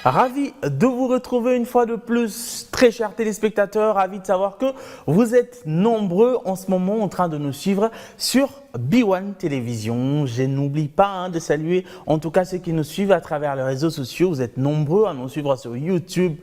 Ravi de vous retrouver une fois de plus, très chers téléspectateurs. Ravi de savoir que vous êtes nombreux en ce moment en train de nous suivre sur B1 Télévision. Je n'oublie pas de saluer en tout cas ceux qui nous suivent à travers les réseaux sociaux. Vous êtes nombreux à nous suivre sur YouTube,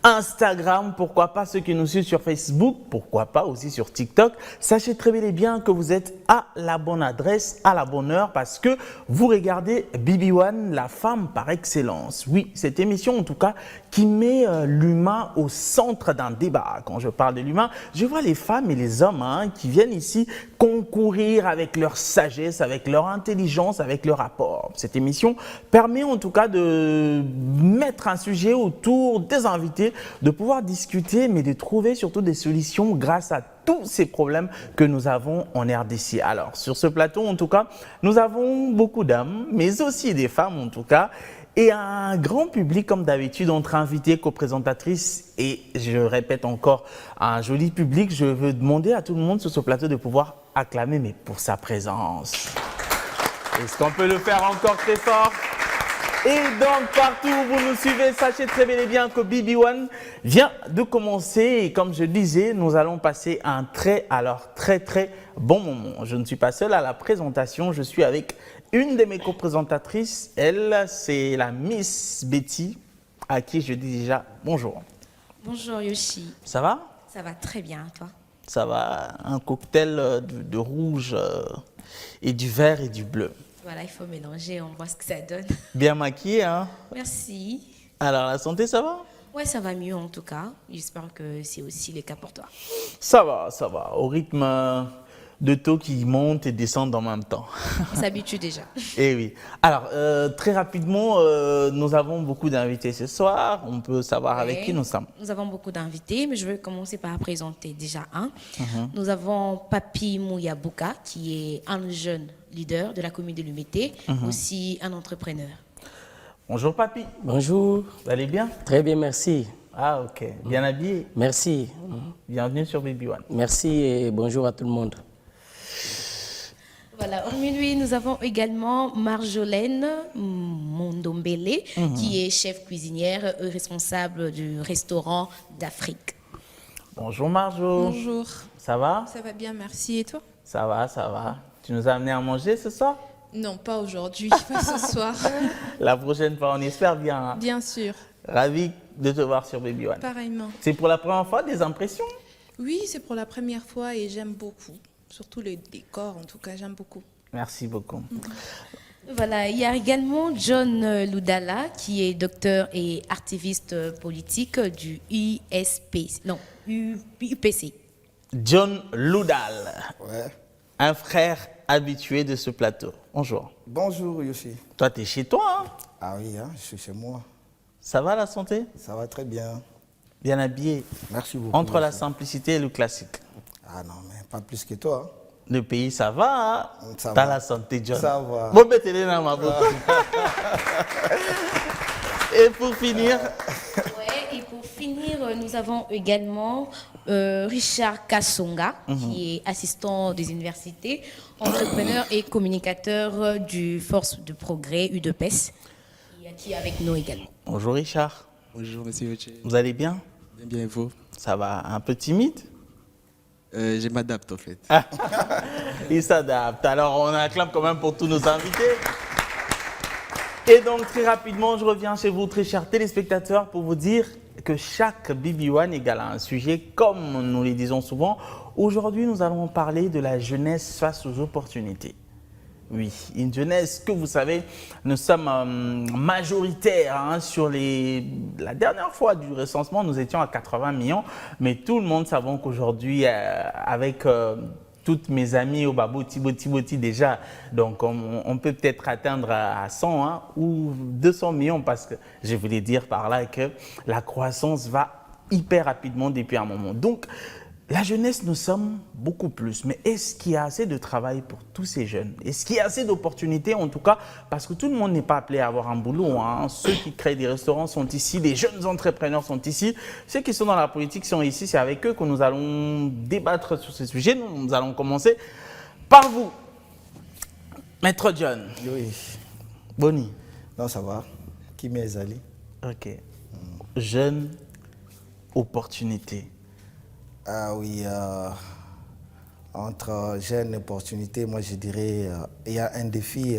Instagram, pourquoi pas ceux qui nous suivent sur Facebook, pourquoi pas aussi sur TikTok. Sachez très bel et bien que vous êtes à la bonne adresse, à la bonne heure parce que vous regardez BB1, la femme par excellence. Oui, cette émission en tout cas qui met l'humain au centre d'un débat. Quand je parle de l'humain, je vois les femmes et les hommes qui viennent ici concourir avec leur sagesse, avec leur intelligence, avec leur rapport. Cette émission permet en tout cas de mettre un sujet autour des invités, de pouvoir discuter, mais de trouver surtout des solutions grâce à tous ces problèmes que nous avons en RDC. Alors, sur ce plateau, en tout cas, nous avons beaucoup d'hommes, mais aussi des femmes en tout cas, et un grand public comme d'habitude entre invités, co-présentatrices et je répète encore un joli public. Je veux demander à tout le monde sur ce plateau de pouvoir acclamer mais pour sa présence. Est-ce qu'on peut le faire encore très fort? Et donc partout où vous nous suivez, sachez très bel et bien que BB1 vient de commencer et comme je disais, nous allons passer un très bon moment. Je ne suis pas seul à la présentation, je suis avec une de mes co-présentatrices. Elle, c'est la Miss Betty, à qui je dis déjà bonjour. Bonjour Yoshi. Ça va? Ça va très bien, toi? Ça va, un cocktail de rouge et du vert et du bleu. Voilà, il faut mélanger, on voit ce que ça donne. Bien maquillée, hein? Merci. Alors, la santé, ça va? Ouais, ça va mieux en tout cas. J'espère que c'est aussi le cas pour toi. Ça va. Au rythme de taux qui monte et descend en même temps. On s'habitue déjà. Eh oui. Alors, très rapidement, nous avons beaucoup d'invités ce soir. On peut savoir avec qui nous sommes. Nous avons beaucoup d'invités, mais je vais commencer par présenter déjà un. Nous avons Papi Mouyabuka, qui est un jeune leader de la commune de Lumété, aussi un entrepreneur. Bonjour Papi. Bonjour. Vous allez bien? Très bien, merci. Ah ok. Bien habillé? Merci. Bienvenue sur BB1. Merci et bonjour à tout le monde. Voilà, hormis lui, nous avons également Marjolaine Mondombele, qui est chef cuisinière et responsable du restaurant d'Afrique. Bonjour Marjo. Bonjour. Ça va? Ça va bien, merci. Et toi? Ça va. Tu nous as amené à manger ce soir? Non, pas aujourd'hui, pas ce soir. La prochaine fois, on espère bien. Hein? Bien sûr. Ravi de te voir sur BB1. Pareillement. C'est pour la première fois des impressions? Oui, c'est pour la première fois et j'aime beaucoup. Surtout le décor, en tout cas, j'aime beaucoup. Merci beaucoup. Voilà, il y a également John Loudala, qui est docteur et activiste politique du UPC. John Loudal, Ouais. un frère habitué de ce plateau. Bonjour. Bonjour Yoshi. Toi, tu es chez toi, hein? Ah oui, hein, je suis chez moi. Ça va la santé? Ça va très bien. Bien habillé? Merci beaucoup. Entre la Yoshi. simplicité et le classique. Ah non, mais pas plus que toi. Le pays, ça va, hein? Ça T'as va. la santé, John. Ça va. Bon, mettez-les dans ma bouche. Et pour finir, Ouais, et pour finir, nous avons également Richard Kassonga, qui est assistant des universités, entrepreneur et communicateur du Force de Progrès UDPES, qui est avec nous également. bonjour Richard. Bonjour Monsieur Oche. Vous allez bien? Bien et vous? Ça va, un peu timide? Je m'adapte en fait. Il s'adapte. Alors, on acclame quand même pour tous nos invités. Et donc, très rapidement, je reviens chez vous, très chers téléspectateurs, pour vous dire que chaque BB1 égale à un sujet, comme nous le disons souvent. Aujourd'hui, nous allons parler de la jeunesse face aux opportunités. Oui, une jeunesse que vous savez, nous sommes majoritaires sur la dernière fois du recensement, nous étions à 80 millions, mais tout le monde savons qu'aujourd'hui, avec toutes mes amies au Boti déjà, donc on peut peut-être atteindre à 100 ou 200 millions parce que je voulais dire par là que la croissance va hyper rapidement depuis un moment. Donc, la jeunesse, nous sommes beaucoup plus. Mais est-ce qu'il y a assez de travail pour tous ces jeunes? Est-ce qu'il y a assez d'opportunités en tout cas? Parce que tout le monde n'est pas appelé à avoir un boulot. Ceux qui créent des restaurants sont ici, les jeunes entrepreneurs sont ici. Ceux qui sont dans la politique sont ici. C'est avec eux que nous allons débattre sur ce sujet. Nous allons commencer par vous. Maître John. Oui. Boni. Non, ça va. Qui m'est Zali? Ok. Jeune, opportunité. Ah oui, entre jeunes et opportunités, moi je dirais il y a un défi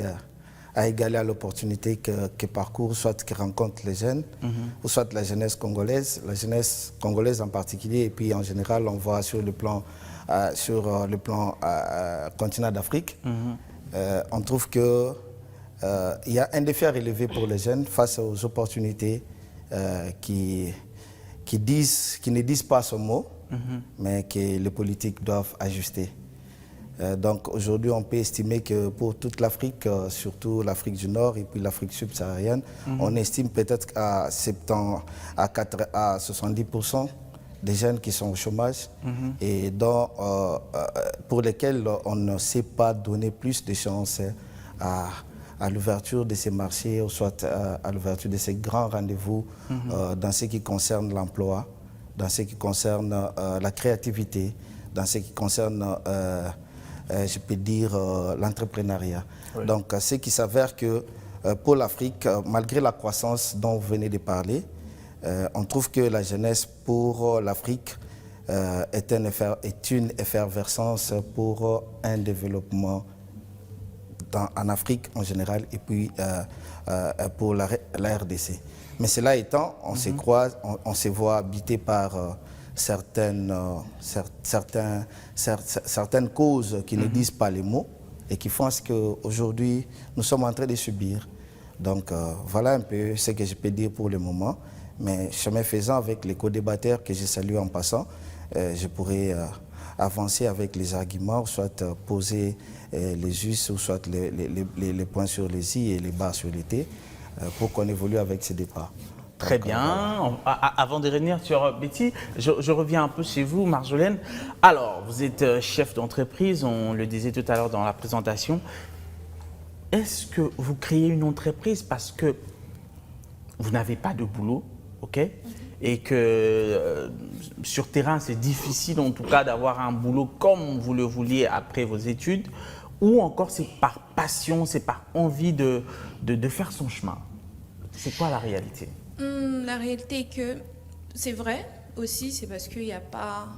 à égaler à l'opportunité que parcourent, soit que rencontrent les jeunes, ou soit la jeunesse congolaise en particulier, et puis en général on voit sur le plan continent d'Afrique, on trouve que il y a un défi à relever pour les jeunes face aux opportunités qui ne disent pas ce mot, mais que les politiques doivent ajuster. Donc aujourd'hui, on peut estimer que pour toute l'Afrique, surtout l'Afrique du Nord et puis l'Afrique subsaharienne, on estime peut-être à 70% des jeunes qui sont au chômage et pour lesquels on ne sait pas donner plus de chances à l'ouverture de ces marchés, ou soit à l'ouverture de ces grands rendez-vous dans ce qui concerne l'emploi, dans ce qui concerne la créativité, dans ce qui concerne, je peux dire, l'entrepreneuriat. Oui. Donc, ce qui s'avère que pour l'Afrique, malgré la croissance dont vous venez de parler, on trouve que la jeunesse pour l'Afrique est une effervescence pour un développement en Afrique en général et puis pour la RDC. Mais cela étant, on se croise, on se voit habité par certaines causes qui ne disent pas les mots et qui font ce qu'aujourd'hui nous sommes en train de subir. Donc voilà un peu ce que je peux dire pour le moment. Mais chemin faisant, avec les co-débatteurs que je salue en passant, je pourrais avancer avec les arguments, soit poser les justes, ou soit les points sur les i et les bas sur les t, pour qu'on évolue avec ces débats. Très bien. Avant de revenir sur Betty, je reviens un peu chez vous, Marjolaine. Alors, vous êtes chef d'entreprise, on le disait tout à l'heure dans la présentation. Est-ce que vous créez une entreprise parce que vous n'avez pas de boulot, ok, et que sur terrain, c'est difficile en tout cas d'avoir un boulot comme vous le vouliez après vos études, ou encore c'est par passion, c'est par envie de faire son chemin? C'est quoi la réalité? La réalité est que c'est vrai aussi, c'est parce qu'il n'y a pas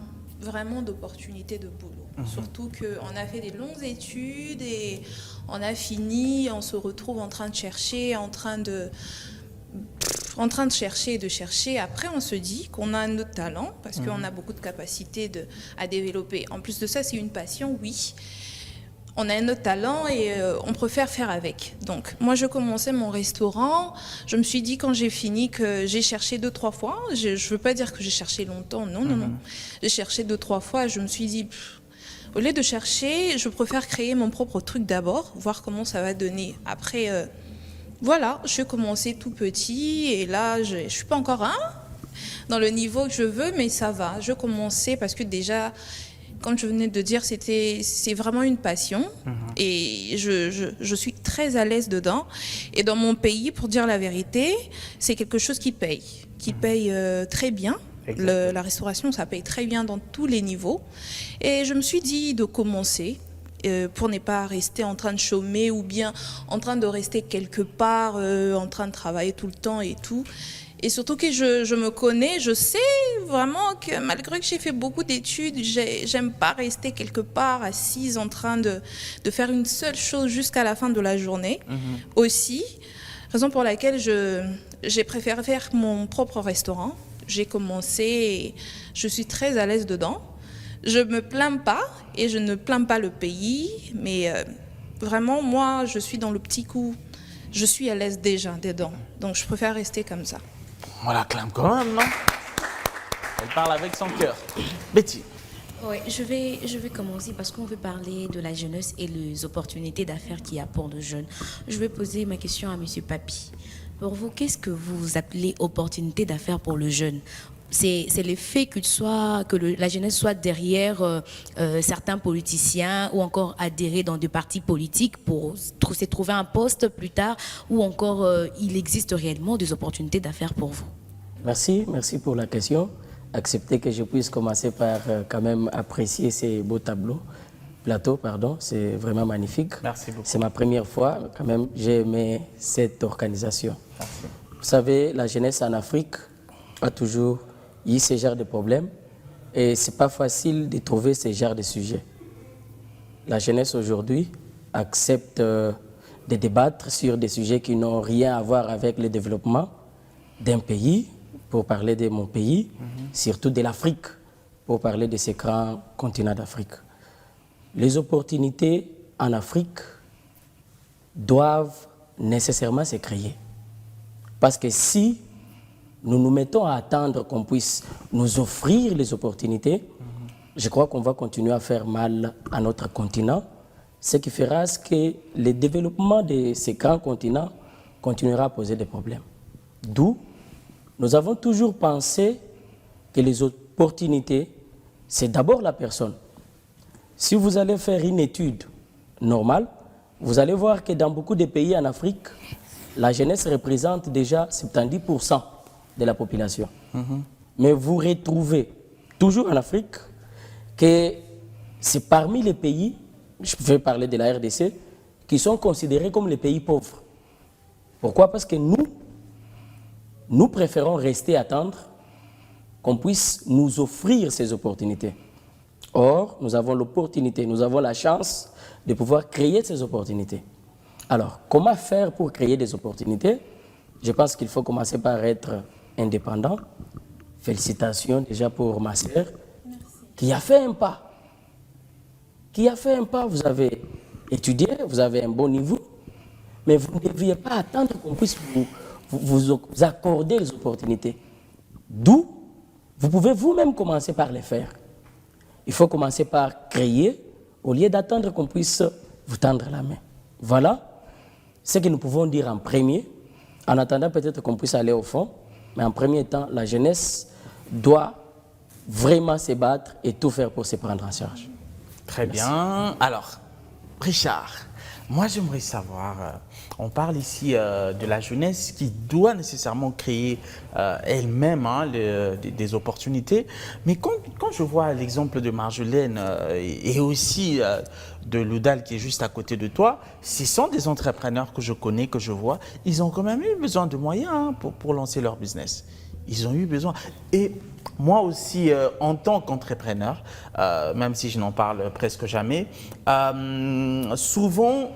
vraiment d'opportunité de boulot. Surtout qu'on a fait des longues études et on a fini, on se retrouve en train de chercher, en train de chercher et de chercher. Après, on se dit qu'on a un autre talent parce qu'on a beaucoup de capacités à développer. En plus de ça, c'est une passion, oui. On a un autre talent et on préfère faire avec. Donc, moi, je commençais mon restaurant. Je me suis dit, quand j'ai fini, que j'ai cherché 2-3 fois. Je ne veux pas dire que j'ai cherché longtemps. Non, non, non. J'ai cherché 2-3 fois et je me suis dit, au lieu de chercher, je préfère créer mon propre truc d'abord, voir comment ça va donner. Après, voilà, je commençais tout petit et là, je ne suis pas encore dans le niveau que je veux, mais ça va. Je commençais parce que déjà, comme je venais de dire, c'est vraiment une passion et je suis très à l'aise dedans. Et dans mon pays, pour dire la vérité, c'est quelque chose qui paye très bien. La restauration, ça paye très bien dans tous les niveaux. Et je me suis dit de commencer pour ne pas rester en train de chômer ou bien en train de rester quelque part, en train de travailler tout le temps et tout. Et surtout que je me connais, je sais vraiment que malgré que j'ai fait beaucoup d'études, j'aime pas rester quelque part assise en train de faire une seule chose jusqu'à la fin de la journée. Aussi, raison pour laquelle j'ai préféré faire mon propre restaurant. J'ai commencé et je suis très à l'aise dedans. Je me plains pas et je ne plains pas le pays, mais vraiment, moi, je suis dans le petit coup. Je suis à l'aise déjà dedans, donc je préfère rester comme ça. On la clame quand même, non? Elle parle avec son cœur. Betty. Oui, je vais commencer parce qu'on veut parler de la jeunesse et les opportunités d'affaires qu'il y a pour nos jeunes. Je vais poser ma question à M. Papi. Pour vous, qu'est-ce que vous appelez opportunité d'affaires pour le jeune? C'est le fait que la jeunesse soit derrière certains politiciens ou encore adhérer dans des partis politiques pour se trouver un poste plus tard, ou encore il existe réellement des opportunités d'affaires pour vous? Merci pour la question. Acceptez que je puisse commencer par quand même apprécier ces beaux plateaux, c'est vraiment magnifique. Merci beaucoup. C'est ma première fois, quand même, j'ai aimé cette organisation. Merci. savez, la jeunesse en Afrique a toujours eu ce genre de problèmes et ce n'est pas facile de trouver ce genre de sujets. La jeunesse aujourd'hui accepte de débattre sur des sujets qui n'ont rien à voir avec le développement d'un pays, pour parler de mon pays, surtout de l'Afrique, pour parler de ce grand continent d'Afrique. Les opportunités en Afrique doivent nécessairement se créer. Parce que si nous nous mettons à attendre qu'on puisse nous offrir les opportunités, je crois qu'on va continuer à faire mal à notre continent, ce qui fera que le développement de ces grands continents continuera à poser des problèmes. D'où, nous avons toujours pensé que les opportunités, c'est d'abord la personne. Si vous allez faire une étude normale, vous allez voir que dans beaucoup de pays en Afrique, la jeunesse représente déjà 70% de la population. Mais vous retrouvez toujours en Afrique que c'est parmi les pays, je vais parler de la RDC, qui sont considérés comme les pays pauvres. Pourquoi? Parce que nous préférons rester attendre qu'on puisse nous offrir ces opportunités. Or, nous avons l'opportunité, nous avons la chance de pouvoir créer ces opportunités. Alors, comment faire pour créer des opportunités? Je pense qu'il faut commencer par être indépendant. Félicitations déjà pour ma sœur, qui a fait un pas. Qui a fait un pas, vous avez étudié, vous avez un bon niveau, mais vous ne deviez pas attendre qu'on puisse vous accorder les opportunités. D'où, vous pouvez vous-même commencer par les faire. Il faut commencer par créer, au lieu d'attendre qu'on puisse vous tendre la main. Voilà ce que nous pouvons dire en premier, en attendant peut-être qu'on puisse aller au fond, mais en premier temps, la jeunesse doit vraiment se battre et tout faire pour se prendre en charge. Très bien. Alors, Richard, moi j'aimerais savoir, on parle ici de la jeunesse qui doit nécessairement créer elle-même des opportunités, mais quand je vois l'exemple de Marjolaine et aussi de Loudal qui est juste à côté de toi, ce sont des entrepreneurs que je connais, que je vois, ils ont quand même eu besoin de moyens pour lancer leur business. Ils ont eu besoin. Et moi aussi, en tant qu'entrepreneur, même si je n'en parle presque jamais, souvent,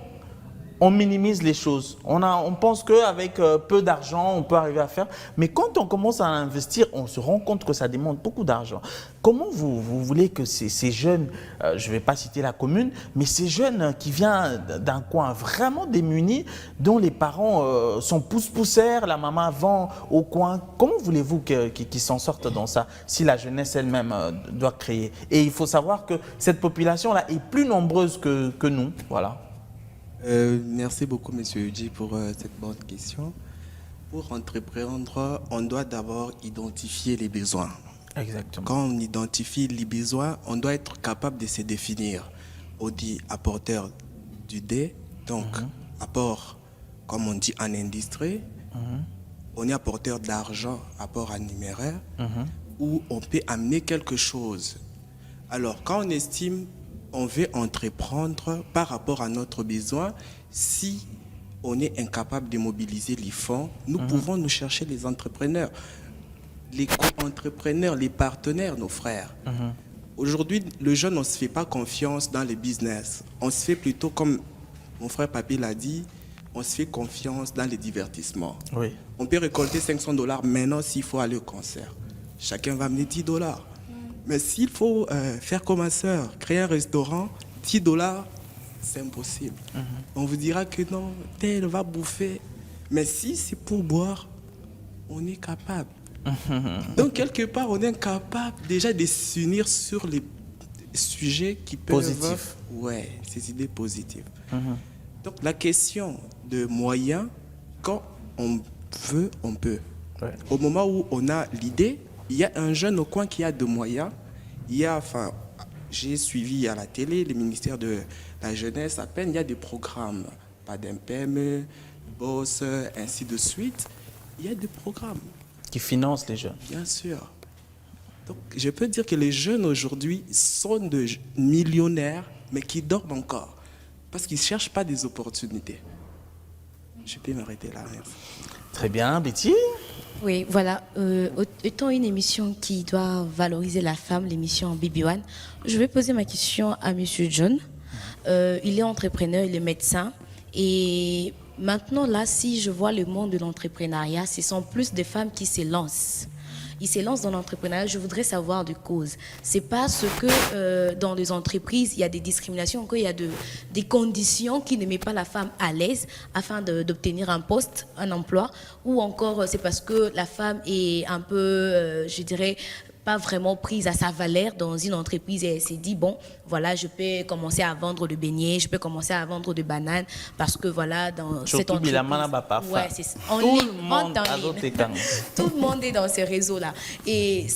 on minimise les choses. On pense qu'avec peu d'argent, on peut arriver à faire. Mais quand on commence à investir, on se rend compte que ça demande beaucoup d'argent. Comment vous voulez que ces jeunes, je ne vais pas citer la commune, mais ces jeunes qui viennent d'un coin vraiment démuni, dont les parents sont pousse-poussères, la maman vend au coin, comment voulez-vous qu'ils s'en sortent dans ça, si la jeunesse elle-même doit créer? Et il faut savoir que cette population-là est plus nombreuse que nous. Voilà. Merci beaucoup, Monsieur Uji, pour cette bonne question. Pour entreprendre, on doit d'abord identifier les besoins. Exactement. Quand on identifie les besoins, on doit être capable de se définir. On dit apporteur du D, donc apport, comme on dit en industrie. On est apporteur d'argent, apport en numéraire, où on peut amener quelque chose. Alors, quand on estime on veut entreprendre par rapport à notre besoin, si on est incapable de mobiliser les fonds, nous pouvons nous chercher les entrepreneurs, les co-entrepreneurs, les partenaires, nos frères. Aujourd'hui, le jeune, on ne se fait pas confiance dans les business. On se fait plutôt, comme mon frère Papi l'a dit, on se fait confiance dans les divertissements. Oui. On peut récolter $500 maintenant s'il faut aller au concert. Chacun va amener $10. Mais s'il faut faire comme ma soeur, créer un restaurant, $10, c'est impossible. On vous dira que non, tel va bouffer. Mais si c'est pour boire, on est capable. Donc, quelque part, on est capable déjà de s'unir sur les sujets qui peuvent... Positifs. Ouais, ces idées positives. Donc, la question de moyens, quand on veut, on peut. Ouais. Au moment où on a l'idée, il y a un jeune au coin qui a de moyens. J'ai suivi à la télé, le ministère de la Jeunesse, à peine il y a des programmes, pas d'MPM, BOSS, ainsi de suite. Il y a des programmes. Qui financent les jeunes. Bien sûr. Donc, je peux dire que les jeunes aujourd'hui sont de millionnaires, mais qui dorment encore. Parce qu'ils ne cherchent pas des opportunités. Je peux m'arrêter là, merci. Très bien, Betty. Oui, voilà. Étant une émission qui doit valoriser la femme, l'émission Baby One, je vais poser ma question à Monsieur John. Il est entrepreneur, il est médecin. Et maintenant, là, si je vois le monde de l'entrepreneuriat, ce sont plus des femmes qui se lancent. Ils se lancent dans l'entrepreneuriat. Je voudrais savoir de cause. C'est parce que dans les entreprises, il y a des discriminations, qu'il y a des conditions qui ne mettent pas la femme à l'aise afin d'obtenir un poste, un emploi, ou encore c'est parce que la femme est un peu, je dirais, pas vraiment prise à sa valeur dans une entreprise et elle s'est dit, bon, voilà, je peux commencer à vendre de beignets, je peux commencer à vendre de bananes parce que voilà, dans cette entreprise... Ouais, tout le monde a d'autres temps. Tout le monde est dans ces réseaux-là. Et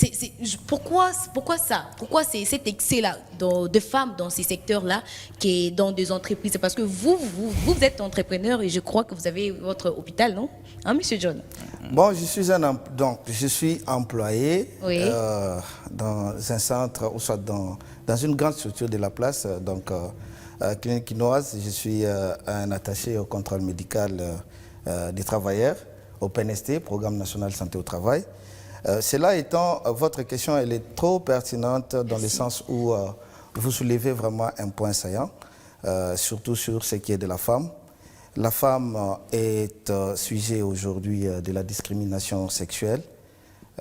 pourquoi ça? Pourquoi c'est cet excès-là de femmes dans ces secteurs-là qui est dans des entreprises? C'est parce que vous êtes entrepreneur et je crois que vous avez votre hôpital, non? Hein, Monsieur John? Bon, je suis employé Oui. dans un centre, ou soit dans une grande structure de la place, clinique quinoise. Je suis un attaché au contrôle médical des travailleurs, au PNST, Programme national santé au travail. Cela étant, votre question, elle est trop pertinente dans le sens où vous soulevez vraiment un point saillant, surtout sur ce qui est de la femme. La femme est sujet aujourd'hui de la discrimination sexuelle.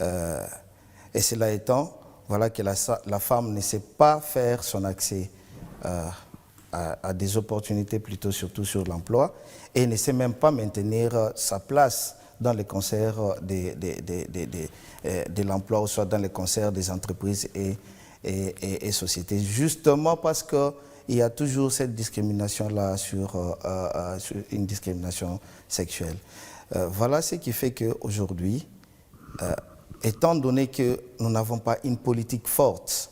Et cela étant, voilà que la femme ne sait pas faire son accès à des opportunités, plutôt surtout sur l'emploi, et ne sait même pas maintenir sa place dans les concerts de l'emploi, ou soit dans les concerts des entreprises et sociétés, justement parce que il y a toujours cette discrimination-là sur une discrimination sexuelle. Voilà ce qui fait qu'aujourd'hui, étant donné que nous n'avons pas une politique forte,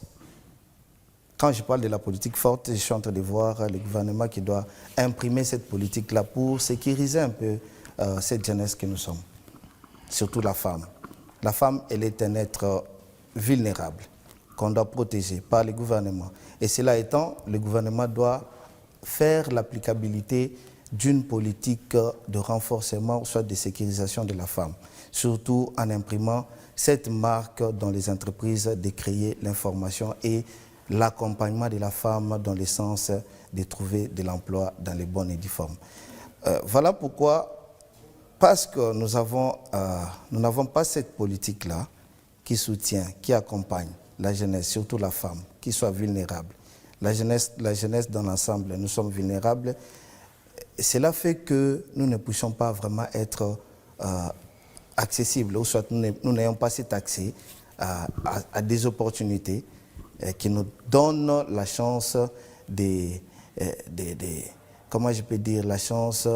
quand je parle de la politique forte, je suis en train de voir le gouvernement qui doit imprimer cette politique-là pour sécuriser un peu cette jeunesse que nous sommes, surtout la femme. La femme, elle est un être vulnérable qu'on doit protéger par le gouvernement. Et cela étant, le gouvernement doit faire l'applicabilité d'une politique de renforcement, soit de sécurisation de la femme, surtout en imprimant cette marque dans les entreprises de créer l'information et l'accompagnement de la femme dans le sens de trouver de l'emploi dans les bonnes et due formes. Voilà pourquoi, parce que nous n'avons pas cette politique-là qui soutient, qui accompagne la jeunesse, surtout la femme, qui soit vulnérable. La jeunesse dans l'ensemble, nous sommes vulnérables. Cela fait que nous ne puissions pas vraiment être accessibles, ou soit nous n'ayons pas cet accès à des opportunités qui nous donnent la chance comment je peux dire, la chance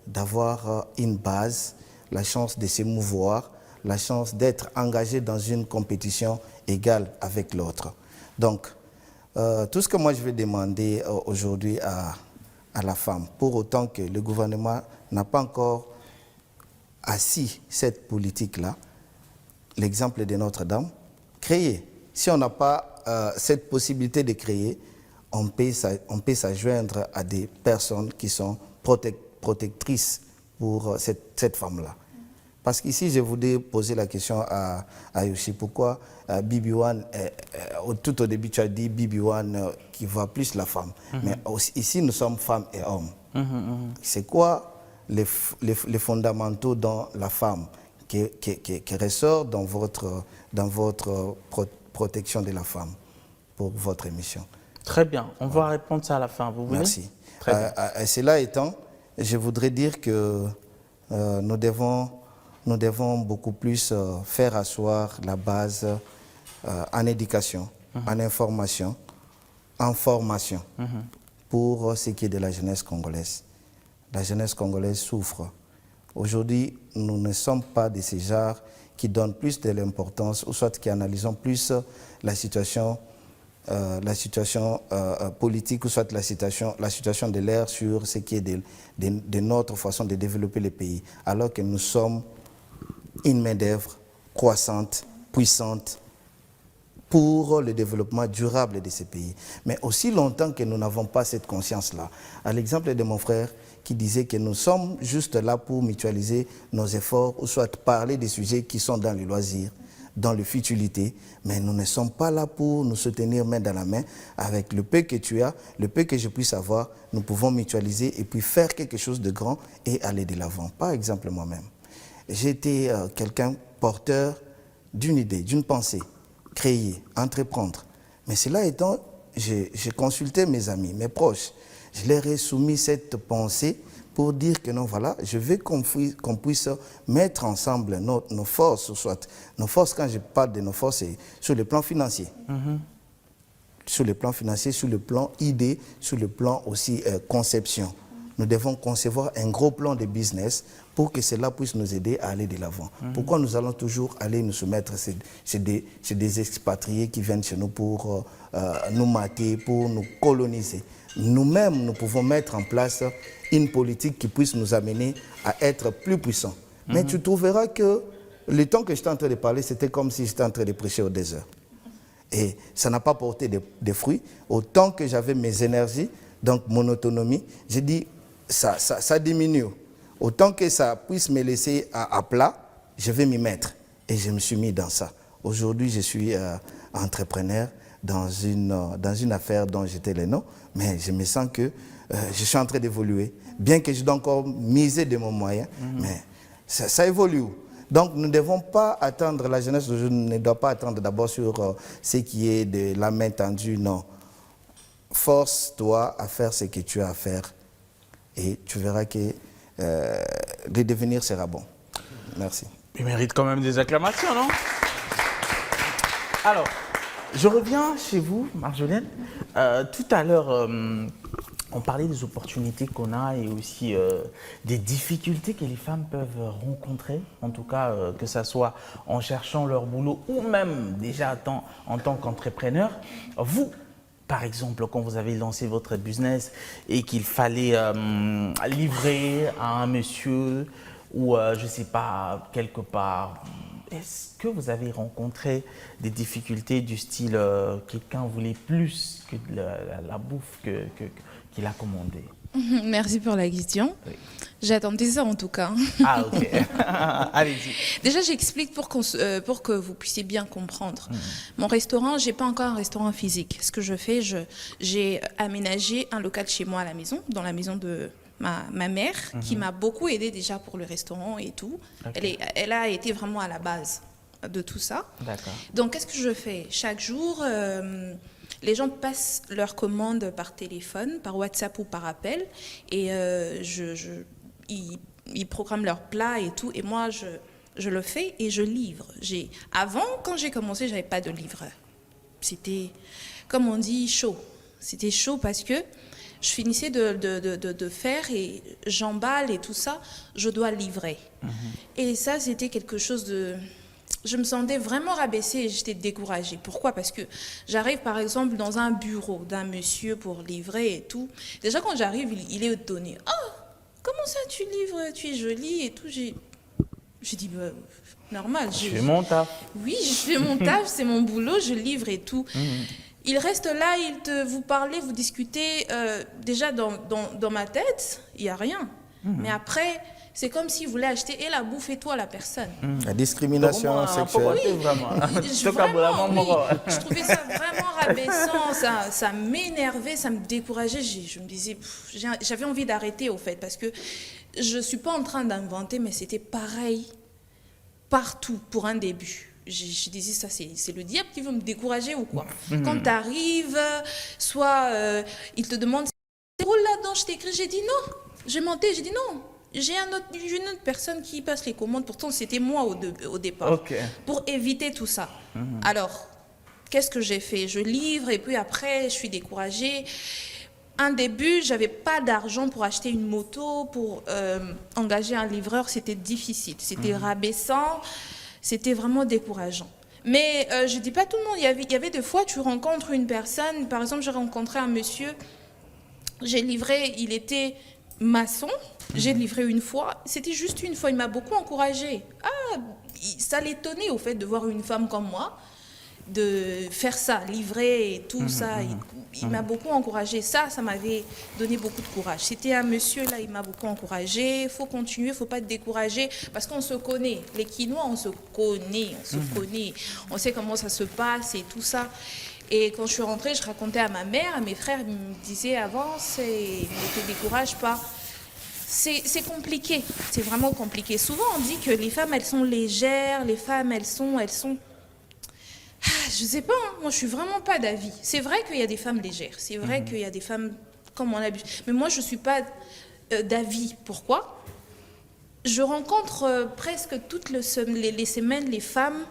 d'avoir une base, la chance de se mouvoir, la chance d'être engagé dans une compétition égale avec l'autre. Donc, tout ce que moi je vais demander aujourd'hui à la femme, pour autant que le gouvernement n'a pas encore assis cette politique-là, l'exemple de Notre-Dame, créer. Si on n'a pas cette possibilité de créer, on peut s'adjoindre à des personnes qui sont protectrices pour cette femme-là. Parce qu'ici, je voudrais poser la question à Yoshi, pourquoi Bibi One, tout au début tu as dit Bibi One qui voit plus la femme, mais ici nous sommes femmes et hommes. C'est quoi les fondamentaux dans la femme qui ressort dans votre protection de la femme pour votre émission? Très bien, on va répondre ça à la fin, vous voulez? Merci. Très bien. Cela étant, je voudrais dire que nous devons beaucoup plus faire asseoir la base en éducation, en information, en formation pour ce qui est de la jeunesse congolaise. La jeunesse congolaise souffre. Aujourd'hui, nous ne sommes pas de ces genres qui donnent plus de l'importance, ou soit qui analysons plus la situation politique, ou soit la situation de l'ère sur ce qui est de notre façon de développer le pays, alors que nous sommes une main-d'œuvre croissante, puissante, pour le développement durable de ces pays. Mais aussi longtemps que nous n'avons pas cette conscience-là, à l'exemple de mon frère qui disait que nous sommes juste là pour mutualiser nos efforts ou soit parler des sujets qui sont dans les loisirs, dans le futilité, mais nous ne sommes pas là pour nous soutenir main dans la main. Avec le peu que tu as, le peu que je puisse avoir, nous pouvons mutualiser et puis faire quelque chose de grand et aller de l'avant. Par exemple, moi-même, j'ai été quelqu'un porteur d'une idée, d'une pensée, créer, entreprendre. Mais cela étant, j'ai consulté mes amis, mes proches. Je leur ai soumis cette pensée pour dire que non, voilà, je veux qu'on puisse mettre ensemble nos forces, soit nos forces, quand je parle de nos forces, c'est sur le plan financier. Sur le plan financier, sur le plan idée, sur le plan aussi conception. Nous devons concevoir un gros plan de business pour que cela puisse nous aider à aller de l'avant. Pourquoi nous allons toujours aller nous soumettre chez des expatriés qui viennent chez nous pour nous mater, pour nous coloniser? Nous-mêmes, nous pouvons mettre en place une politique qui puisse nous amener à être plus puissants. Mais tu trouveras que le temps que j'étais en train de parler, c'était comme si j'étais en train de prêcher au désert. Et ça n'a pas porté des fruits. Autant que j'avais mes énergies, donc mon autonomie, j'ai dit, ça diminue. Autant que ça puisse me laisser à plat, je vais m'y mettre. Et je me suis mis dans ça. Aujourd'hui, je suis entrepreneur dans une affaire dont j'étais le nom, mais je me sens que je suis en train d'évoluer. Bien que je dois encore miser de mon moyen, mais ça évolue. Donc, nous ne devons pas attendre, la jeunesse ne doit pas attendre d'abord sur ce qui est de la main tendue, non. Force-toi à faire ce que tu as à faire et tu verras que le devenir sera bon. Merci. Il mérite quand même des acclamations, non? Alors, je reviens chez vous, Marjolaine. Tout à l'heure, on parlait des opportunités qu'on a et aussi des difficultés que les femmes peuvent rencontrer, en tout cas que ce soit en cherchant leur boulot ou même déjà en tant qu'entrepreneur. Vous, par exemple, quand vous avez lancé votre business et qu'il fallait livrer à un monsieur ou je ne sais pas, quelque part, est-ce que vous avez rencontré des difficultés du style quelqu'un voulait plus que la bouffe qu'il a commandée? Merci pour la question. Oui. J'attendais ça en tout cas. Ah, ok. Allez-y. Déjà, j'explique pour que vous puissiez bien comprendre. Mon restaurant, je n'ai pas encore un restaurant physique. Ce que je fais, j'ai aménagé un local chez moi à la maison, dans la maison de ma mère, qui m'a beaucoup aidée déjà pour le restaurant et tout. Okay. Elle a été vraiment à la base de tout ça. D'accord. Donc, qu'est-ce que je fais? Chaque jour, les gens passent leurs commandes par téléphone, par WhatsApp ou par appel, et ils programment leurs plats et tout, et moi, je le fais et je livre. Avant, quand j'ai commencé, je n'avais pas de livreur. C'était, comme on dit, chaud. C'était chaud parce que je finissais de faire et j'emballe et tout ça, je dois livrer. Et ça, c'était quelque chose de... Je me sentais vraiment rabaissée et j'étais découragée. Pourquoi? Parce que j'arrive par exemple dans un bureau d'un monsieur pour livrer et tout. Déjà quand j'arrive, il est étonné. « Oh, comment ça tu livres? Tu es jolie et tout. » J'ai dit bah, « Normal. » Je fais mon taf. Oui, je fais mon taf, c'est mon boulot, je livre et tout. Il reste là, vous parlez, vous discutez. Déjà dans ma tête, il n'y a rien. Mais après... C'est comme s'il voulait acheter et la bouffe et toi, la personne. La discrimination sexuelle. Oui, vraiment, je trouvais ça vraiment rabaissant, ça m'énervait, ça me décourageait. Je me disais, j'avais envie d'arrêter au fait, parce que je ne suis pas en train d'inventer, mais c'était pareil partout pour un début. Je disais, ça c'est le diable qui veut me décourager ou quoi. Quand tu arrives, soit il te demande, c'est où là-dedans, je t'écris, j'ai dit non. J'ai menti, j'ai dit non. J'ai une autre personne qui passe les commandes. Pourtant, c'était moi au départ. Okay. Pour éviter tout ça. Alors, qu'est-ce que j'ai fait? Je livre et puis après, je suis découragée. Un début, je n'avais pas d'argent pour acheter une moto, pour engager un livreur. C'était difficile. C'était rabaissant. C'était vraiment décourageant. Mais je ne dis pas tout le monde. Il y avait des fois, tu rencontres une personne. Par exemple, j'ai rencontré un monsieur. J'ai livré, il était maçon. J'ai livré une fois, c'était juste une fois, il m'a beaucoup encouragée. Ah, ça l'étonnait au fait de voir une femme comme moi de faire ça, livrer et tout ça. Il m'a beaucoup encouragé. Ça m'avait donné beaucoup de courage. C'était un monsieur, là, il m'a beaucoup encouragé. Il faut continuer, il ne faut pas être découragé, parce qu'on se connaît. Les Quinois, on se connaît, on sait comment ça se passe et tout ça. Et quand je suis rentrée, je racontais à ma mère, à mes frères, ils me disaient avance et ne te décourage pas. C'est compliqué, c'est vraiment compliqué. Souvent, on dit que les femmes, elles sont légères, les femmes, elles sont... Je sais pas, hein, moi je suis vraiment pas d'avis. C'est vrai qu'il y a des femmes légères, c'est vrai qu'il y a des femmes comme on abuse. Mais moi je suis pas d'avis. Pourquoi? Je rencontre presque toutes les semaines les femmes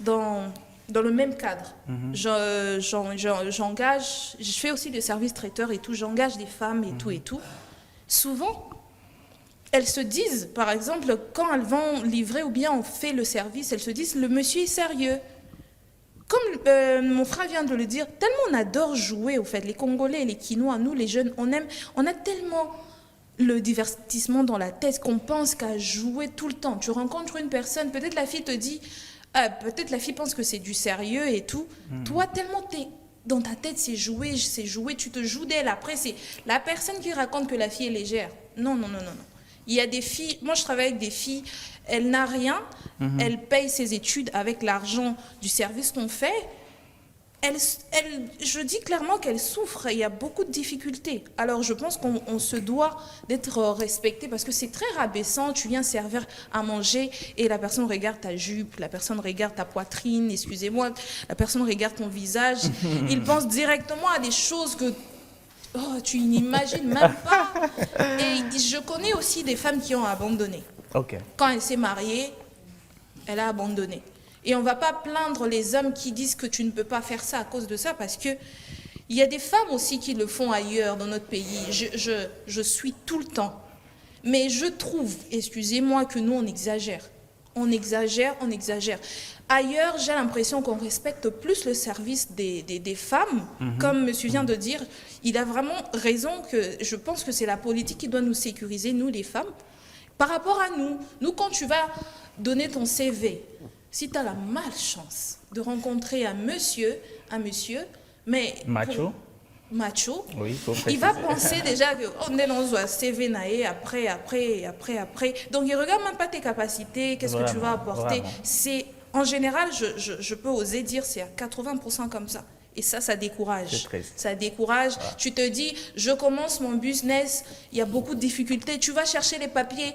dans le même cadre. J'engage, je fais aussi des services traiteurs et tout, j'engage des femmes et tout et tout. Souvent, elles se disent, par exemple, quand elles vont livrer ou bien on fait le service, elles se disent, le monsieur est sérieux. Comme mon frère vient de le dire, tellement on adore jouer, au fait, les Congolais et les Quinois, nous les jeunes, on a tellement le divertissement dans la tête qu'on pense qu'à jouer tout le temps. Tu rencontres une personne, peut-être la fille te dit, peut-être la fille pense que c'est du sérieux et tout. Toi, tellement dans ta tête, c'est jouer, tu te joues d'elle. Après, c'est la personne qui raconte que la fille est légère. Non. Il y a des filles, moi je travaille avec des filles, elle n'a rien, elle paye ses études avec l'argent du service qu'on fait. Je dis clairement qu'elle souffre, il y a beaucoup de difficultés. Alors je pense qu'on se doit d'être respecté parce que c'est très rabaissant, tu viens servir à manger et la personne regarde ta jupe, la personne regarde ta poitrine, excusez-moi, la personne regarde ton visage. Il pense directement à des choses que... Oh, tu n'imagines même pas. Et je connais aussi des femmes qui ont abandonné. Ok. Quand elle s'est mariée, elle a abandonné. Et on ne va pas plaindre les hommes qui disent que tu ne peux pas faire ça à cause de ça, parce qu'il y a des femmes aussi qui le font ailleurs dans notre pays. Je suis tout le temps. Mais je trouve, excusez-moi, que nous, on exagère. On exagère. Ailleurs, j'ai l'impression qu'on respecte plus le service des femmes. Comme monsieur vient de dire, il a vraiment raison que je pense que c'est la politique qui doit nous sécuriser, nous les femmes. Par rapport à nous, quand tu vas donner ton CV, si tu as la malchance de rencontrer un monsieur, mais... Macho. Oui, il va penser déjà qu'on est dans un CV naé, après. Donc, il ne regarde même pas tes capacités, qu'est-ce que tu vas apporter. C'est, en général, je peux oser dire, c'est à 80% comme ça. Et ça décourage. Ça décourage. Ah. Tu te dis, je commence mon business, il y a beaucoup de difficultés. Tu vas chercher les papiers.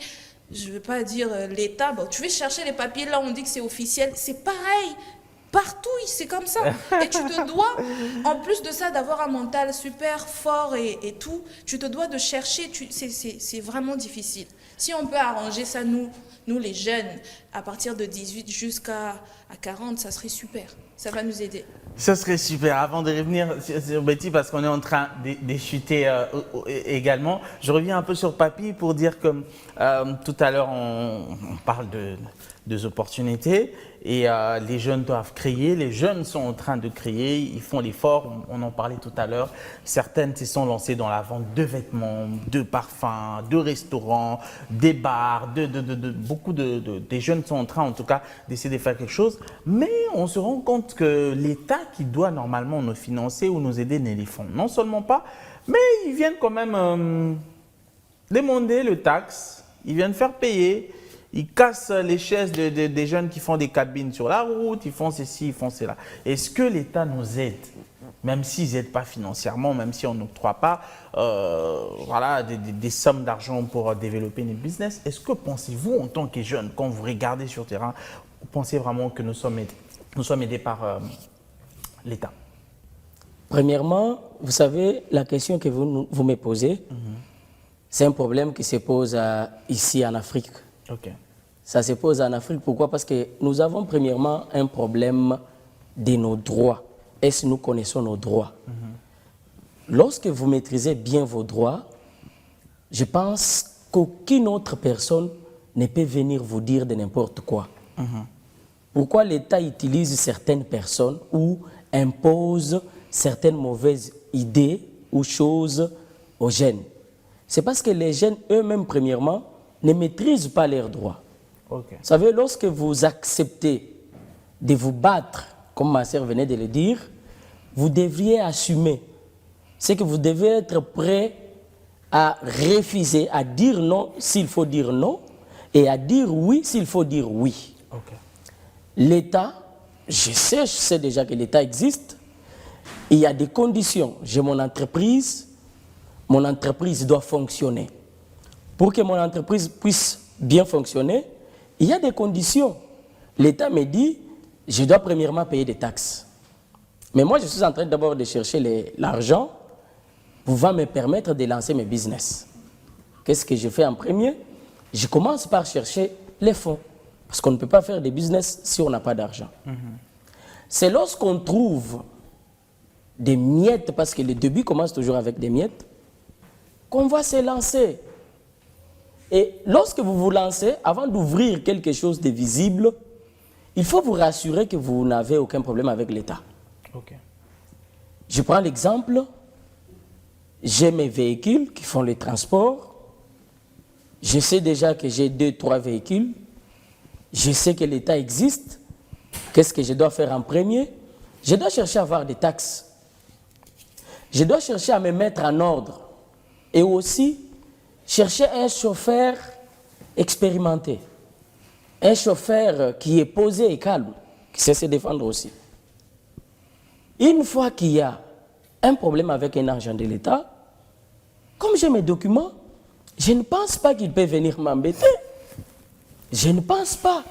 Je ne veux pas dire l'État. Bon, tu vas chercher les papiers, là, on dit que c'est officiel. C'est pareil. Partout, c'est comme ça. Et tu te dois, en plus de ça, d'avoir un mental super fort et tout, tu te dois de chercher. C'est vraiment difficile. Si on peut arranger ça, nous les jeunes, à partir de 18 jusqu'à 40, ça serait super. Ça va nous aider. Ça serait super. Avant de revenir sur Betty, parce qu'on est en train de chuter également, je reviens un peu sur Papy pour dire que tout à l'heure, on parle des opportunités et les jeunes doivent créer. Les jeunes sont en train de créer, ils font l'effort. On en parlait tout à l'heure. Certaines se sont lancées dans la vente de vêtements, de parfums, de restaurants, des bars. Beaucoup des jeunes sont en train, en tout cas, d'essayer de faire quelque chose. Mais on se rend compte que l'État qui doit normalement nous financer ou nous aider ne les font non seulement pas, mais ils viennent quand même demander le taxe, ils viennent faire payer, ils cassent les chaises des jeunes qui font des cabines sur la route, ils font ceci, ils font cela. Est-ce que l'État nous aide, même s'ils n'aident pas financièrement, même si on n'octroie pas des sommes d'argent pour développer notre business? Est-ce que pensez-vous, en tant que jeune, quand vous regardez sur le terrain, vous pensez vraiment que nous sommes aidés par l'État? Premièrement, vous savez, la question que vous me posez, c'est un problème qui se pose ici en Afrique. Okay. Ça se pose en Afrique, pourquoi? Parce que nous avons premièrement un problème de nos droits. Est-ce que nous connaissons nos droits? Lorsque vous maîtrisez bien vos droits, je pense qu'aucune autre personne ne peut venir vous dire de n'importe quoi. Pourquoi l'État utilise certaines personnes ou impose certaines mauvaises idées ou choses aux jeunes? C'est parce que les jeunes eux-mêmes, premièrement, ne maîtrisent pas leurs droits. Okay. Vous savez, lorsque vous acceptez de vous battre comme ma sœur venait de le dire, vous devriez assumer. C'est que vous devez être prêt à refuser, à dire non s'il faut dire non, et à dire oui s'il faut dire oui. Ok. L'État, je sais déjà que l'État existe. Il y a des conditions. J'ai mon entreprise doit fonctionner. Pour que mon entreprise puisse bien fonctionner, il y a des conditions. L'État me dit, je dois premièrement payer des taxes. Mais moi, je suis en train d'abord de chercher l'argent pouvant me permettre de lancer mes business. Qu'est-ce que je fais en premier? Je commence par chercher les fonds. Parce qu'on ne peut pas faire des business si on n'a pas d'argent. C'est lorsqu'on trouve des miettes, parce que le début commence toujours avec des miettes, qu'on va se lancer. Et lorsque vous vous lancez, avant d'ouvrir quelque chose de visible, il faut vous rassurer que vous n'avez aucun problème avec l'État. Ok. Je prends l'exemple, j'ai mes véhicules qui font le transport. Je sais déjà que j'ai 2-3 véhicules. Je sais que l'État existe. Qu'est-ce que je dois faire en premier? Je dois chercher à avoir des taxes. Je dois chercher à me mettre en ordre. Et aussi, chercher un chauffeur expérimenté. Un chauffeur qui est posé et calme, qui sait se défendre aussi. Une fois qu'il y a un problème avec un agent de l'État, comme j'ai mes documents, je ne pense pas qu'il peut venir m'embêter. Je ne pense pas.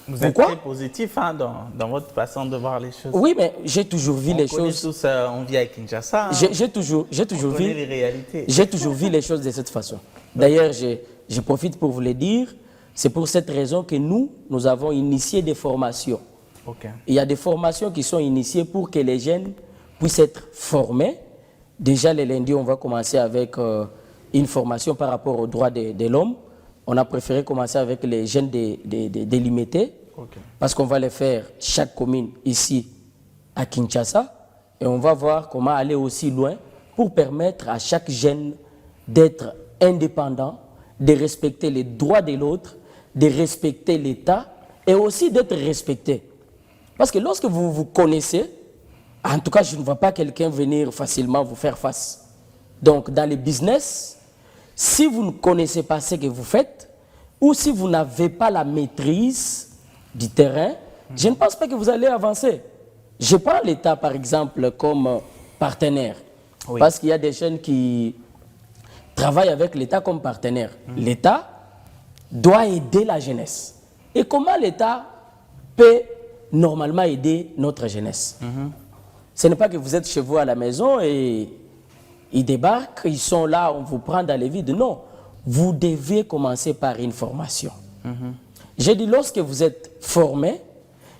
Vous êtes Pourquoi? très positif hein, dans votre façon de voir les choses. Oui, mais j'ai toujours vu les choses. Tous, on vit à Kinshasa. Hein. J'ai toujours connaît vu les réalités. J'ai toujours vu les choses de cette façon. D'ailleurs, je profite pour vous le dire. C'est pour cette raison que nous avons initié des formations. Ok. Il y a des formations qui sont initiées pour que les jeunes puissent être formés. Déjà, le lundi, on va commencer avec une formation par rapport aux droits de l'homme. On a préféré commencer avec les jeunes délimités, parce qu'on va les faire chaque commune ici à Kinshasa. Et on va voir comment aller aussi loin pour permettre à chaque jeune d'être indépendant, de respecter les droits de l'autre, de respecter l'État et aussi d'être respecté. Parce que lorsque vous vous connaissez, en tout cas, je ne vois pas quelqu'un venir facilement vous faire face. Donc, dans les business, si vous ne connaissez pas ce que vous faites, ou si vous n'avez pas la maîtrise du terrain, je ne pense pas que vous allez avancer. Je prends l'État, par exemple, comme partenaire. Oui. Parce qu'il y a des jeunes qui travaillent avec l'État comme partenaire. L'État doit aider la jeunesse. Et comment l'État peut normalement aider notre jeunesse? Ce n'est pas que vous êtes chez vous à la maison et ils débarquent, ils sont là, on vous prend dans les vides. Non, vous devez commencer par une formation. J'ai dit, lorsque vous êtes formé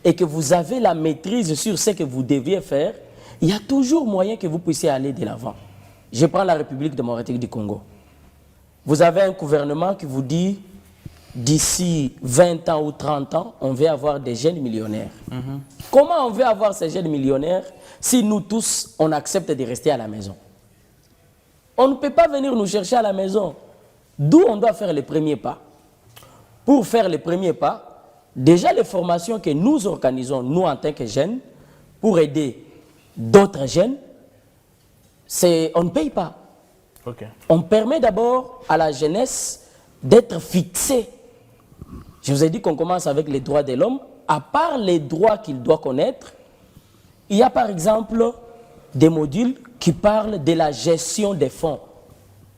et que vous avez la maîtrise sur ce que vous deviez faire, il y a toujours moyen que vous puissiez aller de l'avant. Je prends la République démocratique du Congo. Vous avez un gouvernement qui vous dit, d'ici 20 ans ou 30 ans, on veut avoir des jeunes millionnaires. Comment on veut avoir ces jeunes millionnaires si nous tous, on accepte de rester à la maison? On ne peut pas venir nous chercher à la maison. D'où on doit faire les premiers pas. Pour faire les premiers pas, déjà les formations que nous organisons, nous en tant que jeunes, pour aider d'autres jeunes, on ne paye pas. On permet d'abord à la jeunesse d'être fixée. Je vous ai dit qu'on commence avec les droits de l'homme. À part les droits qu'il doit connaître, il y a par exemple des modules qui parlent de la gestion des fonds.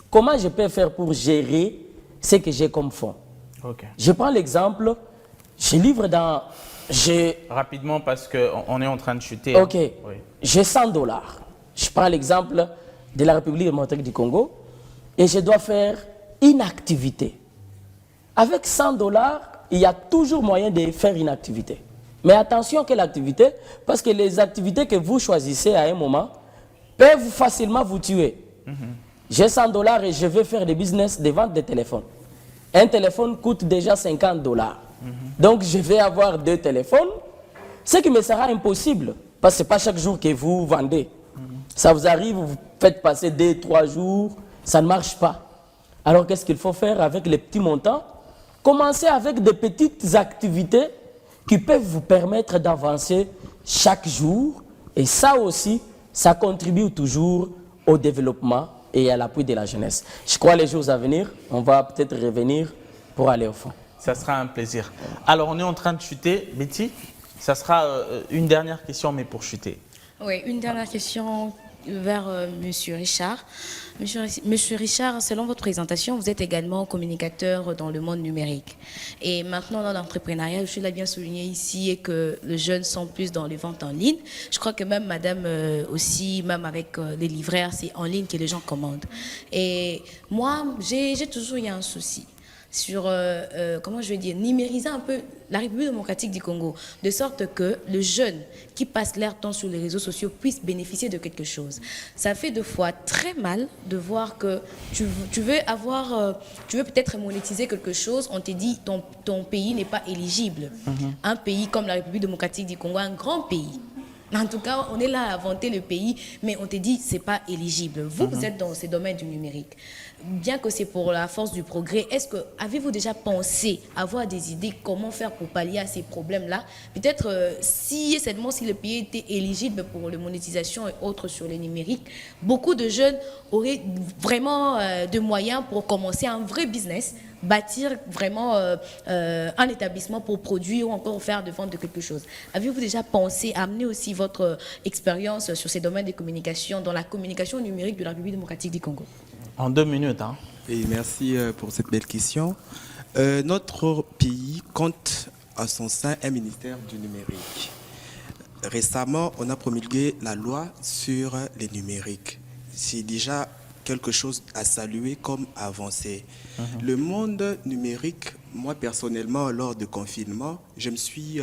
Comment je peux faire pour gérer ce que j'ai comme fonds? Je prends l'exemple, je livre dans... Rapidement parce qu'on est en train de chuter. Ok, hein. Oui. J'ai $100. Je prends l'exemple de la République démocratique du Congo et je dois faire une activité. Avec $100, il y a toujours moyen de faire une activité. Mais attention, quelle activité? Parce que les activités que vous choisissez à un moment peuvent facilement vous tuer. J'ai $100 et je veux faire des business de vente de téléphones. Un téléphone coûte déjà $50. Donc je vais avoir 2 téléphones, ce qui me sera impossible. Parce que ce n'est pas chaque jour que vous vendez. Ça vous arrive, vous faites passer 2-3 jours, ça ne marche pas. Alors qu'est-ce qu'il faut faire avec les petits montants? Commencez avec des petites activités qui peuvent vous permettre d'avancer chaque jour. Et ça aussi, ça contribue toujours au développement et à l'appui de la jeunesse. Je crois les jours à venir, on va peut-être revenir pour aller au fond. Ça sera un plaisir. Alors, on est en train de chuter. Betty, ça sera une dernière question, mais pour chuter. Oui, une dernière question vers Monsieur Richard. Monsieur Richard, selon votre présentation, vous êtes également communicateur dans le monde numérique. Et maintenant, dans l'entrepreneuriat, je l'ai bien souligné ici, et que les jeunes sont plus dans les ventes en ligne. Je crois que même madame aussi, même avec les livraires, c'est en ligne que les gens commandent. Et moi, j'ai toujours eu un souci sur, comment je vais dire, numériser un peu la République démocratique du Congo, de sorte que le jeune qui passe leur temps sur les réseaux sociaux puisse bénéficier de quelque chose. Ça fait deux fois très mal de voir que tu veux peut-être monétiser quelque chose, on te dit ton pays n'est pas éligible. Un pays comme la République démocratique du Congo, un grand pays. En tout cas, on est là à vanter le pays, mais on te dit c'est pas éligible. Vous êtes dans ces domaines du numérique. Bien que c'est pour la force du progrès, avez-vous déjà pensé avoir des idées comment faire pour pallier à ces problèmes-là? Peut-être si le pays était éligible pour la monétisation et autres sur les numériques, beaucoup de jeunes auraient vraiment de moyens pour commencer un vrai business, bâtir vraiment un établissement pour produire ou encore faire de vente de quelque chose. Avez-vous déjà pensé à amener aussi votre expérience sur ces domaines de communication dans la communication numérique de la République démocratique du Congo? En 2 minutes. Hein. Et merci pour cette belle question. Notre pays compte à son sein un ministère du numérique. Récemment, on a promulgué la loi sur les numériques. C'est déjà quelque chose à saluer comme avancée. Le monde numérique, moi personnellement, lors du confinement, je me suis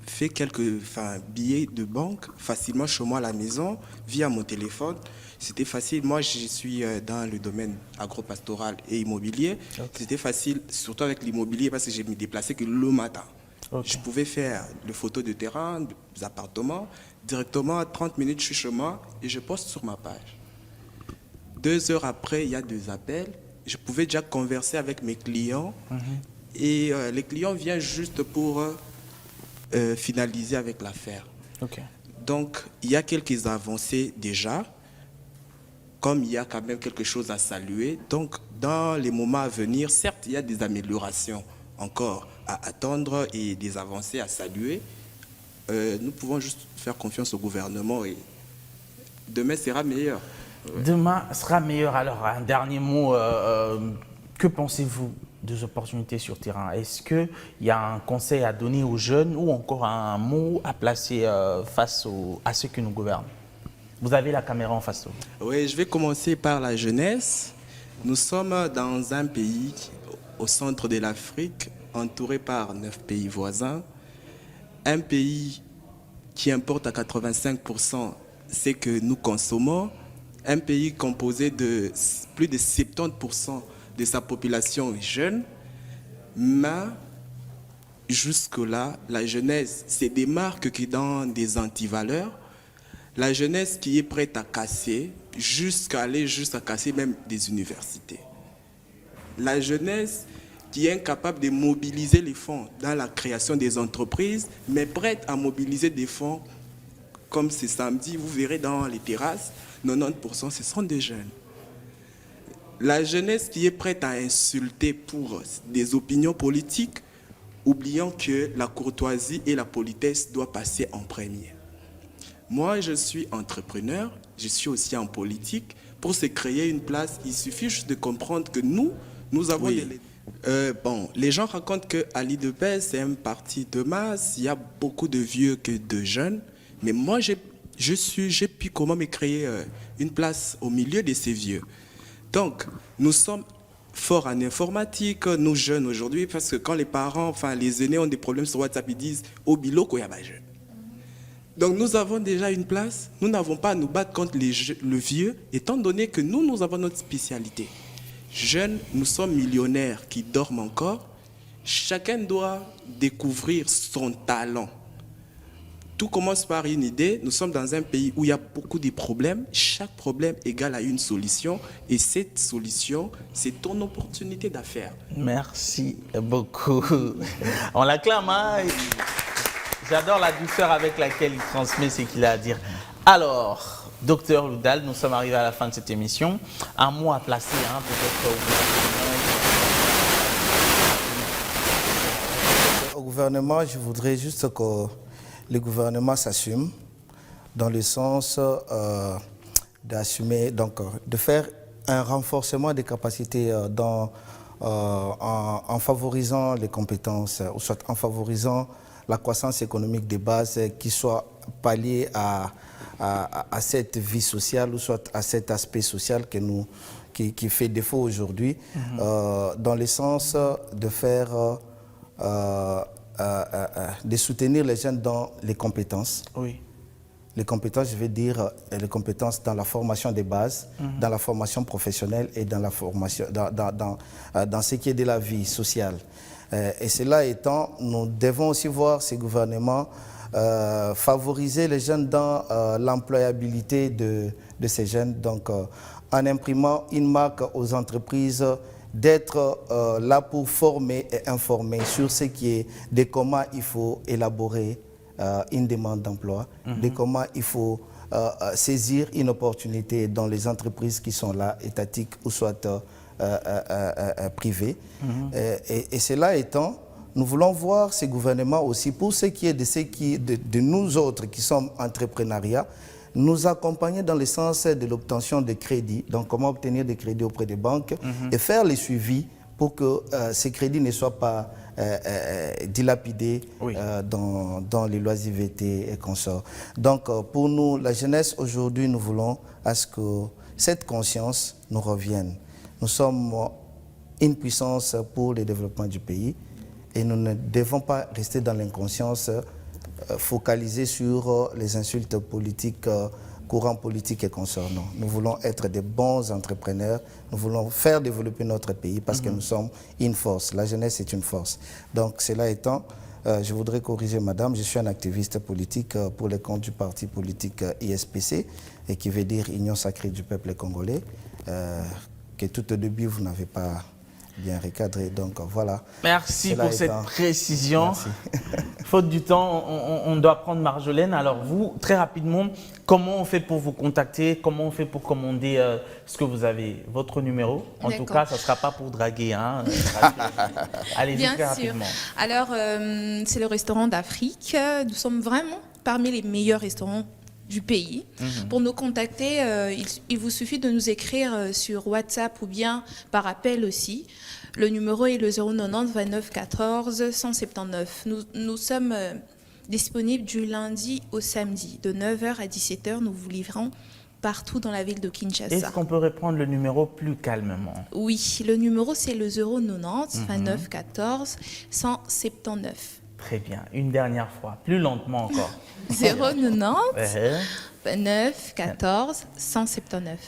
fait quelques billets de banque facilement chez moi à la maison, via mon téléphone. C'était facile. Moi, je suis dans le domaine agropastoral et immobilier. Okay. C'était facile, surtout avec l'immobilier, parce que je me déplaçais que le matin. Okay. Je pouvais faire des photos de terrain, des appartements. Directement, à 30 minutes, je suis chez moi et je poste sur ma page. 2 heures après, il y a 2 appels. Je pouvais déjà converser avec mes clients. Et les clients viennent juste pour finaliser avec l'affaire. Okay. Donc, il y a quelques avancées déjà. Comme il y a quand même quelque chose à saluer, donc dans les moments à venir, certes, il y a des améliorations encore à attendre et des avancées à saluer. Nous pouvons juste faire confiance au gouvernement et demain sera meilleur. Demain sera meilleur. Alors, un dernier mot, que pensez-vous des opportunités sur terrain? Est-ce qu'il y a un conseil à donner aux jeunes ou encore un mot à placer face à ceux qui nous gouvernent? Vous avez la caméra en face de vous. Oui, je vais commencer par la jeunesse. Nous sommes dans un pays au centre de l'Afrique, entouré par 9 pays voisins. Un pays qui importe à 85% ce que nous consommons. Un pays composé de plus de 70% de sa population jeune. Mais jusque-là, la jeunesse se démarque que dans des antivaleurs. La jeunesse qui est prête à casser, jusqu'à casser même des universités. La jeunesse qui est incapable de mobiliser les fonds dans la création des entreprises, mais prête à mobiliser des fonds, comme ce samedi, vous verrez dans les terrasses, 90% ce sont des jeunes. La jeunesse qui est prête à insulter pour des opinions politiques, oubliant que la courtoisie et la politesse doivent passer en premier. Moi, je suis entrepreneur, je suis aussi en politique. Pour se créer une place, il suffit juste de comprendre que nous avons... Oui. Les gens racontent qu'Ali Depez, c'est un parti de masse, il y a beaucoup de vieux que de jeunes. Mais moi, j'ai pu comment me créer une place au milieu de ces vieux. Donc, nous sommes forts en informatique, nous jeunes aujourd'hui, parce que quand les parents, les aînés ont des problèmes sur WhatsApp, ils disent « Au bilo, il y a des jeunes ». Donc nous avons déjà une place, nous n'avons pas à nous battre contre le vieux, étant donné que nous avons notre spécialité. Jeunes, nous sommes millionnaires qui dorment encore. Chacun doit découvrir son talent. Tout commence par une idée. Nous sommes dans un pays où il y a beaucoup de problèmes. Chaque problème égale à une solution. Et cette solution, c'est ton opportunité d'affaires. Merci beaucoup. On l'acclame, hein? J'adore la douceur avec laquelle il transmet ce qu'il a à dire. Alors, docteur Loudal, nous sommes arrivés à la fin de cette émission. Un mot à placer, hein, peut-être au gouvernement, je voudrais juste que le gouvernement s'assume dans le sens d'assumer, donc de faire un renforcement des capacités en favorisant les compétences, ou soit en favorisant la croissance économique des bases qui soit palliée à cette vie sociale ou soit à cet aspect social qui fait défaut aujourd'hui, dans le sens de faire, de soutenir les jeunes dans les compétences. Oui. Les compétences, je veux dire, les compétences dans la formation des bases, dans la formation professionnelle et dans la formation, dans ce qui est de la vie sociale. Et cela étant, nous devons aussi voir ces gouvernements favoriser les jeunes dans l'employabilité de ces jeunes, donc en imprimant une marque aux entreprises d'être là pour former et informer sur ce qui est de comment il faut élaborer une demande d'emploi, de comment il faut saisir une opportunité dans les entreprises qui sont là, étatiques ou soit privées. Et cela étant, nous voulons voir ces gouvernements aussi, pour ce qui est de nous autres qui sommes entrepreneuriat, nous accompagner dans le sens de l'obtention de crédits, donc comment obtenir des crédits auprès des banques et faire les suivis pour que ces crédits ne soient pas dilapidés dans les loisivetés et consorts. Donc pour nous, la jeunesse aujourd'hui, nous voulons à ce que cette conscience nous revienne. Nous sommes une puissance pour le développement du pays et nous ne devons pas rester dans l'inconscience focalisée sur les insultes politiques, courants politiques et consorts. Non. Nous voulons être des bons entrepreneurs, nous voulons faire développer notre pays parce que nous sommes une force. La jeunesse est une force. Donc cela étant, je voudrais corriger madame, je suis un activiste politique pour les comptes du parti politique ISPC, et qui veut dire Union Sacrée du Peuple Congolais, que tout au début vous n'avez pas bien recadré. Donc voilà. Merci pour cette précision. Merci. Faute du temps, on doit prendre Marjolaine. Alors vous, très rapidement, comment on fait pour vous contacter? Comment on fait pour commander ce que vous avez? Votre numéro? En tout cas, ça ne sera pas pour draguer. Hein. Allez-y très rapidement. Alors, c'est le restaurant d'Afrique. Nous sommes vraiment parmi les meilleurs restaurants du pays. Pour nous contacter, il vous suffit de nous écrire sur WhatsApp ou bien par appel aussi. Le numéro est le 090 29 14 179. Nous sommes disponibles du lundi au samedi, de 9h à 17h. Nous vous livrons partout dans la ville de Kinshasa. Est-ce qu'on peut reprendre le numéro plus calmement? Oui, le numéro c'est le 090 29 14 179. Très bien. Une dernière fois, plus lentement encore. 090 29 14 179.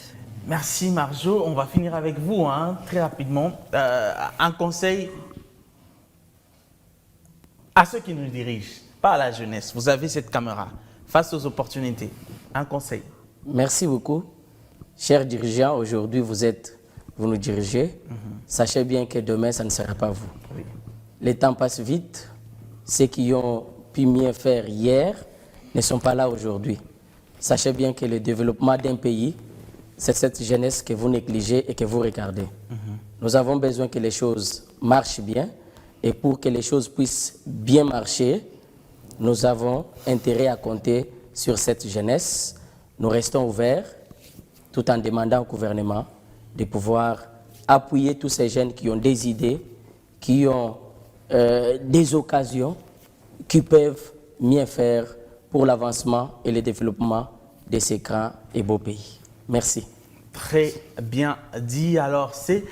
Merci Marjo. On va finir avec vous hein, très rapidement. Un conseil à ceux qui nous dirigent, pas à la jeunesse. Vous avez cette caméra face aux opportunités. Un conseil. Merci beaucoup. Chers dirigeants, aujourd'hui vous nous dirigez. Sachez bien que demain, ça ne sera pas vous. Oui. Les temps passent vite. Ceux qui ont pu mieux faire hier ne sont pas là aujourd'hui. Sachez bien que le développement d'un pays, c'est cette jeunesse que vous négligez et que vous regardez. Nous avons besoin que les choses marchent bien, et pour que les choses puissent bien marcher, nous avons intérêt à compter sur cette jeunesse. Nous restons ouverts, tout en demandant au gouvernement de pouvoir appuyer tous ces jeunes qui ont des idées, qui ont des occasions, qui peuvent mieux faire pour l'avancement et le développement de ces grands et beaux pays. Merci. Très bien dit. Alors, c'est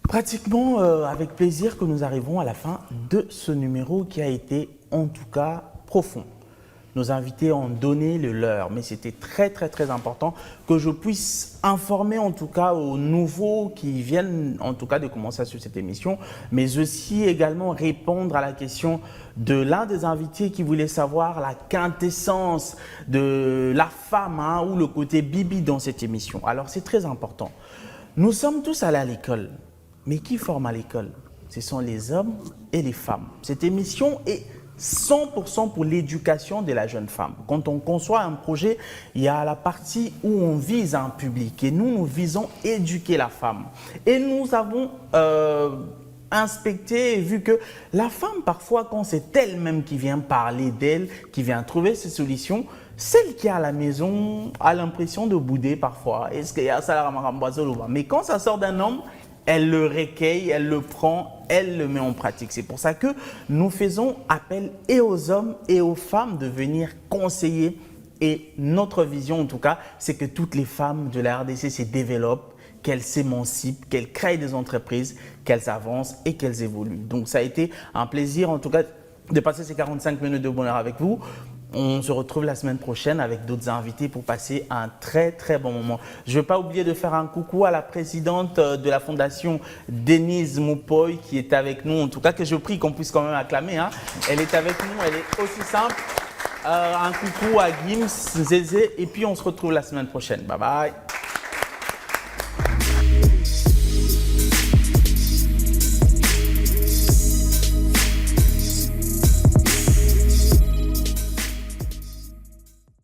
pratiquement avec plaisir que nous arrivons à la fin de ce numéro qui a été en tout cas profond. Nos invités ont donné le leur, mais c'était très important que je puisse informer en tout cas aux nouveaux qui viennent en tout cas de commencer à suivre cette émission, mais aussi également répondre à la question de l'un des invités qui voulait savoir la quintessence de la femme hein, ou le côté bibi dans cette émission. Alors c'est très important. Nous sommes tous allés à l'école, mais qui forme à l'école? Ce sont les hommes et les femmes. Cette émission est 100% pour l'éducation de la jeune femme. Quand on conçoit un projet, il y a la partie où on vise un public et nous visons éduquer la femme. Et nous avons inspecté et vu que la femme, parfois, quand c'est elle-même qui vient parler d'elle, qui vient trouver ses solutions, celle qui est à la maison a l'impression de bouder parfois. Est-ce qu'il y a ça? Mais quand ça sort d'un homme, elle le recueille, elle le prend, elle le met en pratique. C'est pour ça que nous faisons appel et aux hommes et aux femmes de venir conseiller. Et notre vision, en tout cas, c'est que toutes les femmes de la RDC se développent, qu'elles s'émancipent, qu'elles créent des entreprises, qu'elles avancent et qu'elles évoluent. Donc ça a été un plaisir, en tout cas, de passer ces 45 minutes de bonheur avec vous. On se retrouve la semaine prochaine avec d'autres invités pour passer un très très bon moment. Je ne vais pas oublier de faire un coucou à la présidente de la fondation, Denise Moupoy, qui est avec nous, en tout cas que je prie qu'on puisse quand même acclamer. Hein. Elle est avec nous, elle est aussi simple. Un coucou à Gims, Zézé, et puis on se retrouve la semaine prochaine. Bye bye.